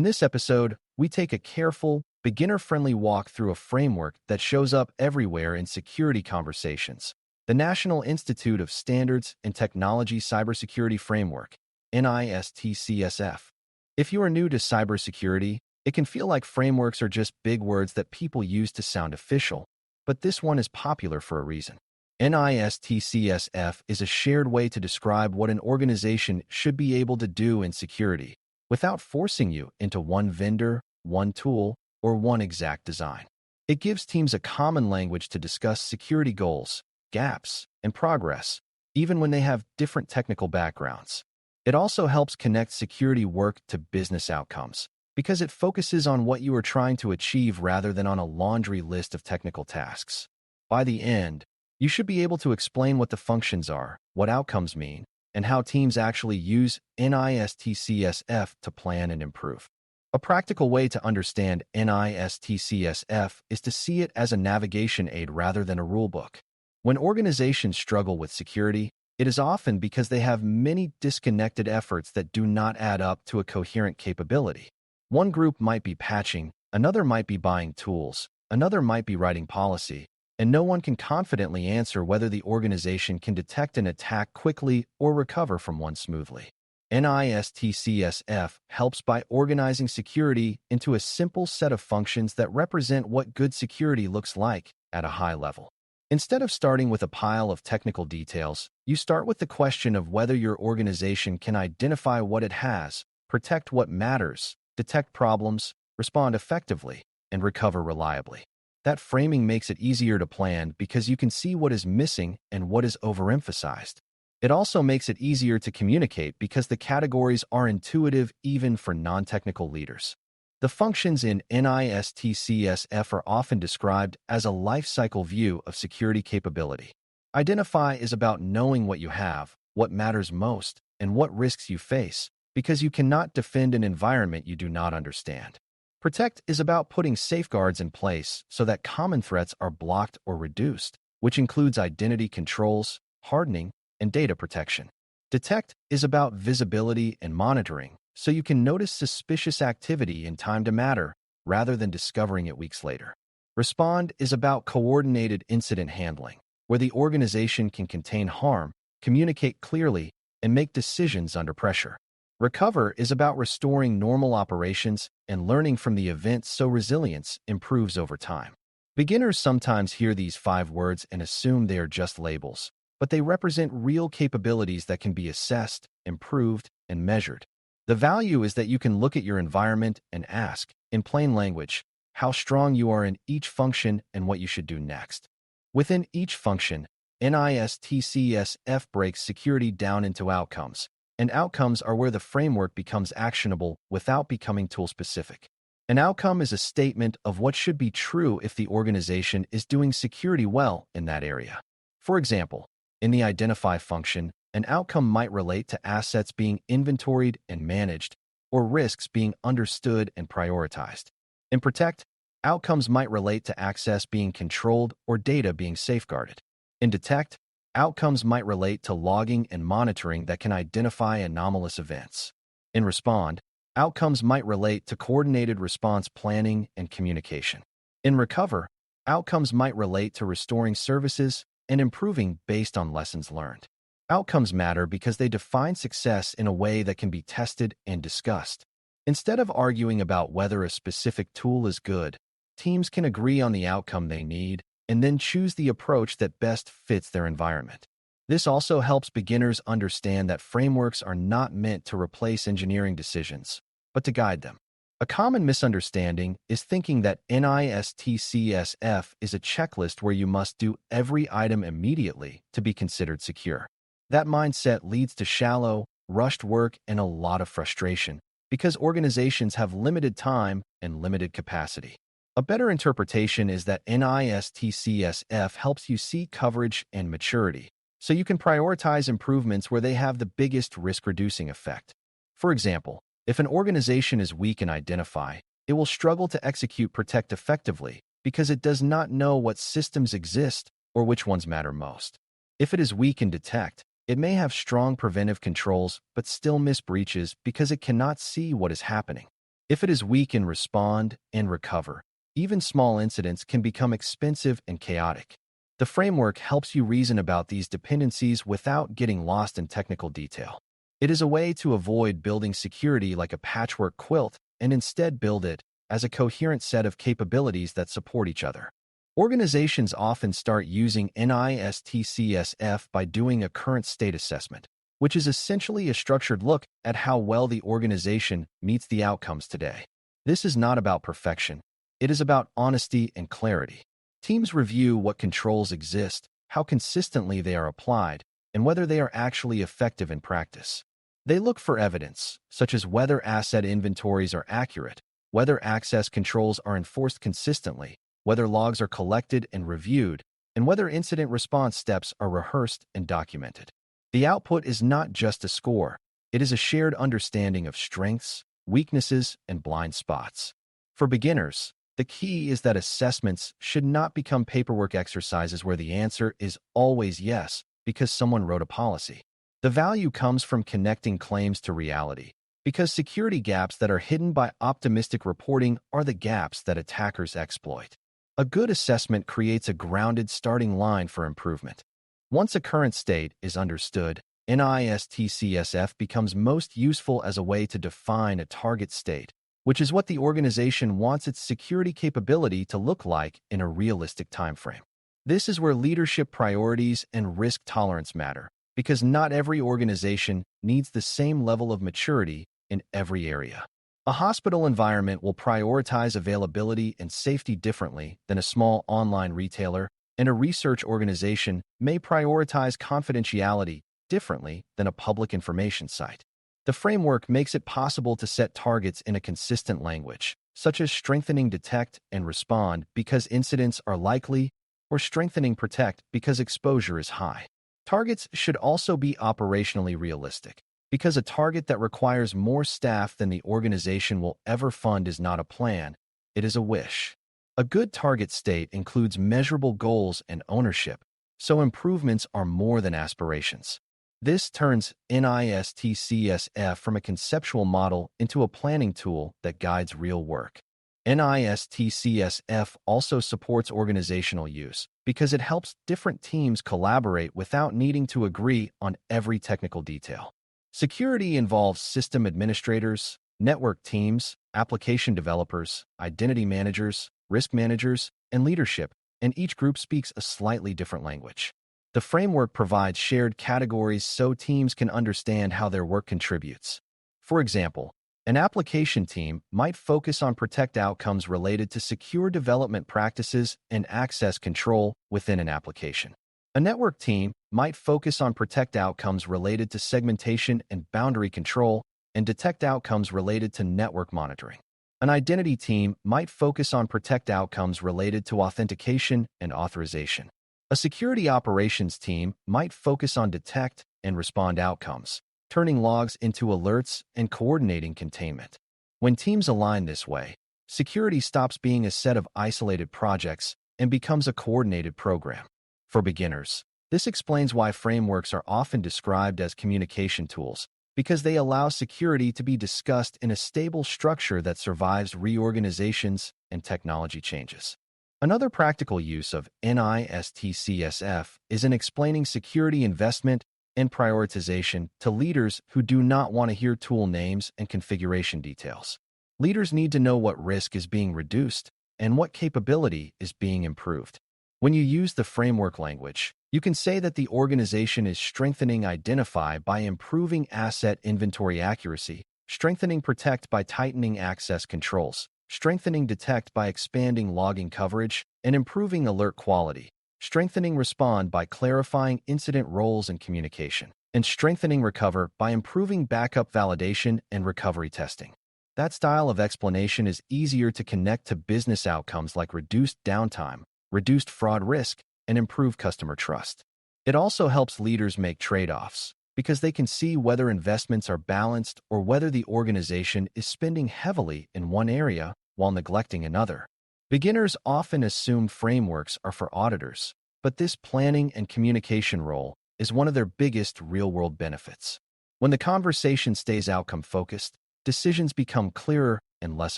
this episode, we take a careful, beginner-friendly walk through a framework that shows up everywhere in security conversations. The National Institute of Standards and Technology Cybersecurity Framework, NIST CSF. If you are new to cybersecurity, it can feel like frameworks are just big words that people use to sound official, but this one is popular for a reason. NIST CSF is a shared way to describe what an organization should be able to do in security, without forcing you into one vendor, one tool, or one exact design. It gives teams a common language to discuss security goals, gaps, and progress, even when they have different technical backgrounds. It also helps connect security work to business outcomes, because it focuses on what you are trying to achieve rather than on a laundry list of technical tasks. By the end, you should be able to explain what the functions are, what outcomes mean, and how teams actually use NIST CSF to plan and improve. A practical way to understand NIST CSF is to see it as a navigation aid rather than a rulebook. When organizations struggle with security, it is often because they have many disconnected efforts that do not add up to a coherent capability. One group might be patching, another might be buying tools, another might be writing policy, and no one can confidently answer whether the organization can detect an attack quickly or recover from one smoothly. NIST CSF helps by organizing security into a simple set of functions that represent what good security looks like at a high level. Instead of starting with a pile of technical details, you start with the question of whether your organization can identify what it has, protect what matters, detect problems, respond effectively, and recover reliably. That framing makes it easier to plan because you can see what is missing and what is overemphasized. It also makes it easier to communicate because the categories are intuitive even for non-technical leaders. The functions in NIST CSF are often described as a life cycle view of security capability. Identify is about knowing what you have, what matters most, and what risks you face, because you cannot defend an environment you do not understand. Protect is about putting safeguards in place so that common threats are blocked or reduced, which includes identity controls, hardening, and data protection. Detect is about visibility and monitoring, so you can notice suspicious activity in time to matter rather than discovering it weeks later. Respond is about coordinated incident handling, where the organization can contain harm, communicate clearly, and make decisions under pressure. Recover is about restoring normal operations and learning from the event so resilience improves over time. Beginners sometimes hear these 5 words and assume they are just labels, but they represent real capabilities that can be assessed, improved, and measured. The value is that you can look at your environment and ask, in plain language, how strong you are in each function and what you should do next. Within each function, NIST CSF breaks security down into outcomes, and outcomes are where the framework becomes actionable without becoming tool-specific. An outcome is a statement of what should be true if the organization is doing security well in that area. For example, in the identify function, an outcome might relate to assets being inventoried and managed, or risks being understood and prioritized. In protect, outcomes might relate to access being controlled or data being safeguarded. In detect, outcomes might relate to logging and monitoring that can identify anomalous events. In respond, outcomes might relate to coordinated response planning and communication. In recover, outcomes might relate to restoring services and improving based on lessons learned. Outcomes matter because they define success in a way that can be tested and discussed. Instead of arguing about whether a specific tool is good, teams can agree on the outcome they need and then choose the approach that best fits their environment. This also helps beginners understand that frameworks are not meant to replace engineering decisions, but to guide them. A common misunderstanding is thinking that NIST CSF is a checklist where you must do every item immediately to be considered secure. That mindset leads to shallow, rushed work and a lot of frustration because organizations have limited time and limited capacity. A better interpretation is that NIST CSF helps you see coverage and maturity, so you can prioritize improvements where they have the biggest risk-reducing effect. For example, if an organization is weak in identify, it will struggle to execute protect effectively because it does not know what systems exist or which ones matter most. If it is weak in detect, it may have strong preventive controls but still miss breaches because it cannot see what is happening. If it is weak in respond and recover, even small incidents can become expensive and chaotic. The framework helps you reason about these dependencies without getting lost in technical detail. It is a way to avoid building security like a patchwork quilt and instead build it as a coherent set of capabilities that support each other. Organizations often start using NIST CSF by doing a current state assessment, which is essentially a structured look at how well the organization meets the outcomes today. This is not about perfection. It is about honesty and clarity. Teams review what controls exist, how consistently they are applied, and whether they are actually effective in practice. They look for evidence, such as whether asset inventories are accurate, whether access controls are enforced consistently, whether logs are collected and reviewed, and whether incident response steps are rehearsed and documented. The output is not just a score. It is a shared understanding of strengths, weaknesses, and blind spots. For beginners, the key is that assessments should not become paperwork exercises where the answer is always yes because someone wrote a policy. The value comes from connecting claims to reality, because security gaps that are hidden by optimistic reporting are the gaps that attackers exploit. A good assessment creates a grounded starting line for improvement. Once a current state is understood, NIST CSF becomes most useful as a way to define a target state, which is what the organization wants its security capability to look like in a realistic timeframe. This is where leadership priorities and risk tolerance matter, because not every organization needs the same level of maturity in every area. A hospital environment will prioritize availability and safety differently than a small online retailer, and a research organization may prioritize confidentiality differently than a public information site. The framework makes it possible to set targets in a consistent language, such as strengthening detect and respond because incidents are likely, or strengthening protect because exposure is high. Targets should also be operationally realistic, because a target that requires more staff than the organization will ever fund is not a plan, it is a wish. A good target state includes measurable goals and ownership, so improvements are more than aspirations. This turns NIST CSF from a conceptual model into a planning tool that guides real work. NIST CSF also supports organizational use because it helps different teams collaborate without needing to agree on every technical detail. Security involves system administrators, network teams, application developers, identity managers, risk managers, and leadership, and each group speaks a slightly different language. The framework provides shared categories so teams can understand how their work contributes. For example, an application team might focus on protect outcomes related to secure development practices and access control within an application. A network team might focus on protect outcomes related to segmentation and boundary control and detect outcomes related to network monitoring. An identity team might focus on protect outcomes related to authentication and authorization. A security operations team might focus on detect and respond outcomes, turning logs into alerts and coordinating containment. When teams align this way, security stops being a set of isolated projects and becomes a coordinated program. For beginners, this explains why frameworks are often described as communication tools, because they allow security to be discussed in a stable structure that survives reorganizations and technology changes. Another practical use of NIST CSF is in explaining security investment and prioritization to leaders who do not want to hear tool names and configuration details. Leaders need to know what risk is being reduced and what capability is being improved. When you use the framework language, you can say that the organization is strengthening identify by improving asset inventory accuracy, strengthening protect by tightening access controls, strengthening detect by expanding logging coverage, and improving alert quality, strengthening respond by clarifying incident roles and communication, and strengthening recover by improving backup validation and recovery testing. That style of explanation is easier to connect to business outcomes like reduced downtime, reduced fraud risk, and improved customer trust. It also helps leaders make trade-offs, because they can see whether investments are balanced or whether the organization is spending heavily in one area while neglecting another. Beginners often assume frameworks are for auditors, but this planning and communication role is one of their biggest real-world benefits. When the conversation stays outcome-focused, decisions become clearer and less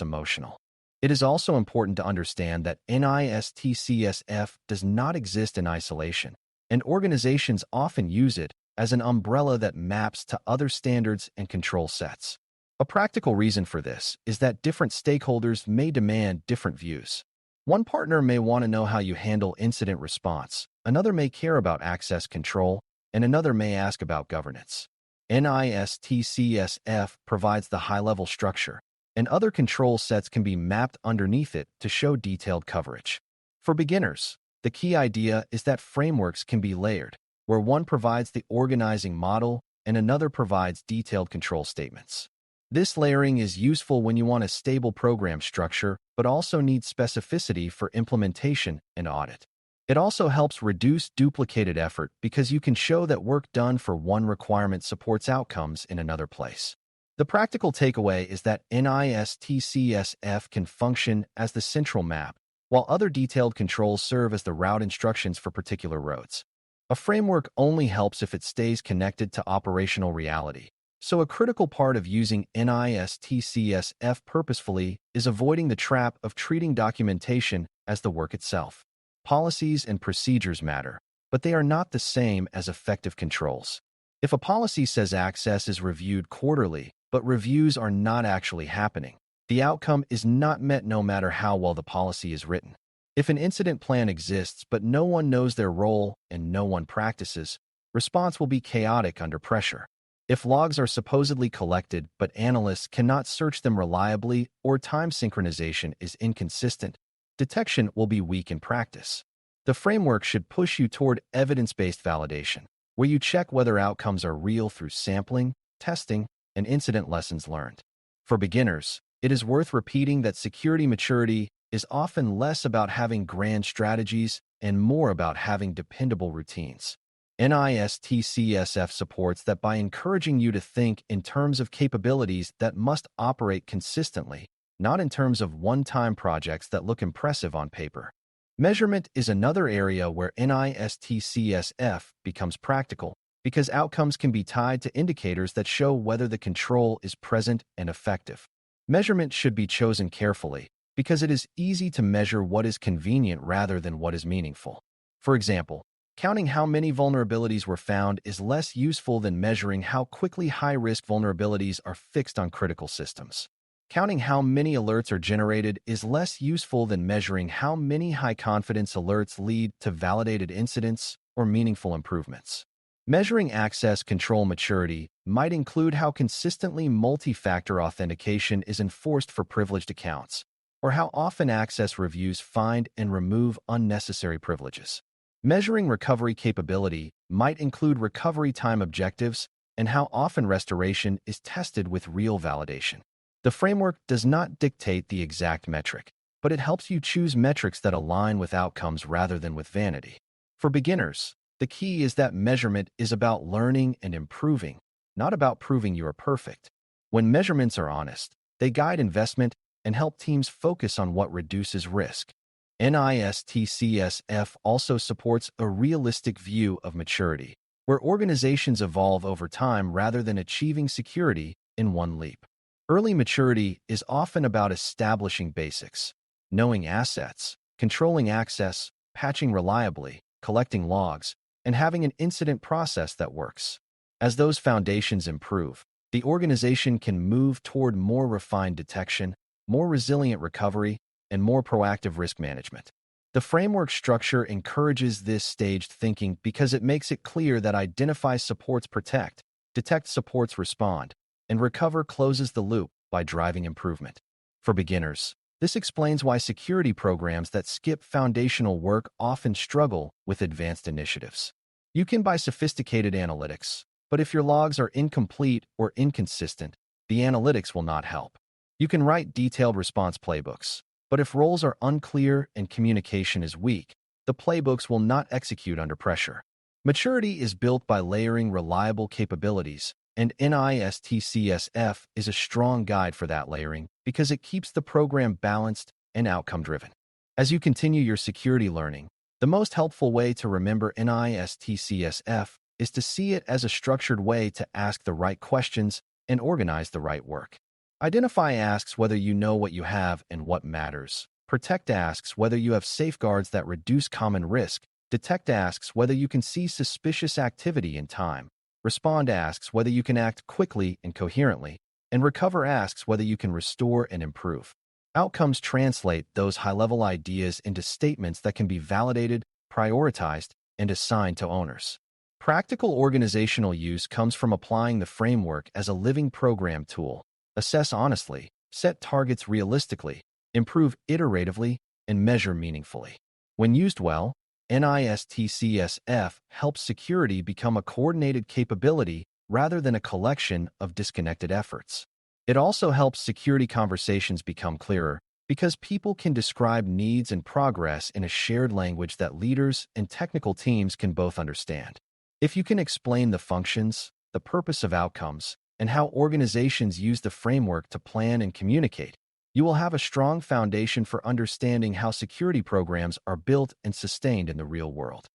emotional. It is also important to understand that NIST CSF does not exist in isolation, and organizations often use it as an umbrella that maps to other standards and control sets. A practical reason for this is that different stakeholders may demand different views. One partner may want to know how you handle incident response, another may care about access control, and another may ask about governance. NIST CSF provides the high-level structure, and other control sets can be mapped underneath it to show detailed coverage. For beginners, the key idea is that frameworks can be layered, where one provides the organizing model and another provides detailed control statements. This layering is useful when you want a stable program structure, but also needs specificity for implementation and audit. It also helps reduce duplicated effort because you can show that work done for one requirement supports outcomes in another place. The practical takeaway is that NIST CSF can function as the central map, while other detailed controls serve as the route instructions for particular roads. A framework only helps if it stays connected to operational reality. So a critical part of using NIST CSF purposefully is avoiding the trap of treating documentation as the work itself. Policies and procedures matter, but they are not the same as effective controls. If a policy says access is reviewed quarterly, but reviews are not actually happening, the outcome is not met no matter how well the policy is written. If an incident plan exists but no one knows their role and no one practices, response will be chaotic under pressure. If logs are supposedly collected but analysts cannot search them reliably or time synchronization is inconsistent, detection will be weak in practice. The framework should push you toward evidence-based validation, where you check whether outcomes are real through sampling, testing, and incident lessons learned. For beginners, it is worth repeating that security maturity is often less about having grand strategies and more about having dependable routines. NIST CSF supports that by encouraging you to think in terms of capabilities that must operate consistently, not in terms of one-time projects that look impressive on paper. Measurement is another area where NIST CSF becomes practical because outcomes can be tied to indicators that show whether the control is present and effective. Measurement should be chosen carefully because it is easy to measure what is convenient rather than what is meaningful. For example, counting how many vulnerabilities were found is less useful than measuring how quickly high-risk vulnerabilities are fixed on critical systems. Counting how many alerts are generated is less useful than measuring how many high-confidence alerts lead to validated incidents or meaningful improvements. Measuring access control maturity might include how consistently multi-factor authentication is enforced for privileged accounts, or how often access reviews find and remove unnecessary privileges. Measuring recovery capability might include recovery time objectives and how often restoration is tested with real validation. The framework does not dictate the exact metric, but it helps you choose metrics that align with outcomes rather than with vanity. For beginners, the key is that measurement is about learning and improving, not about proving you are perfect. When measurements are honest, they guide investment and help teams focus on what reduces risk. NIST CSF also supports a realistic view of maturity, where organizations evolve over time rather than achieving security in one leap. Early maturity is often about establishing basics, knowing assets, controlling access, patching reliably, collecting logs, and having an incident process that works. As those foundations improve, the organization can move toward more refined detection, more resilient recovery, and more proactive risk management. The framework structure encourages this staged thinking because it makes it clear that identify supports protect, detect supports respond, and recover closes the loop by driving improvement. For beginners, this explains why security programs that skip foundational work often struggle with advanced initiatives. You can buy sophisticated analytics, but if your logs are incomplete or inconsistent, the analytics will not help. You can write detailed response playbooks, but if roles are unclear and communication is weak, the playbooks will not execute under pressure. Maturity is built by layering reliable capabilities, and NIST CSF is a strong guide for that layering because it keeps the program balanced and outcome-driven. As you continue your security learning, the most helpful way to remember NIST CSF is to see it as a structured way to ask the right questions and organize the right work. Identify asks whether you know what you have and what matters. Protect asks whether you have safeguards that reduce common risk. Detect asks whether you can see suspicious activity in time. Respond asks whether you can act quickly and coherently. And recover asks whether you can restore and improve. Outcomes translate those high-level ideas into statements that can be validated, prioritized, and assigned to owners. Practical organizational use comes from applying the framework as a living program tool. Assess honestly, set targets realistically, improve iteratively, and measure meaningfully. When used well, NIST CSF helps security become a coordinated capability rather than a collection of disconnected efforts. It also helps security conversations become clearer because people can describe needs and progress in a shared language that leaders and technical teams can both understand. If you can explain the functions, the purpose of outcomes, and how organizations use the framework to plan and communicate, you will have a strong foundation for understanding how security programs are built and sustained in the real world.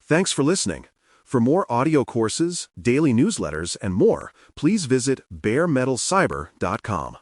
Thanks for listening. For more audio courses, daily newsletters, and more, please visit baremetalcyber.com.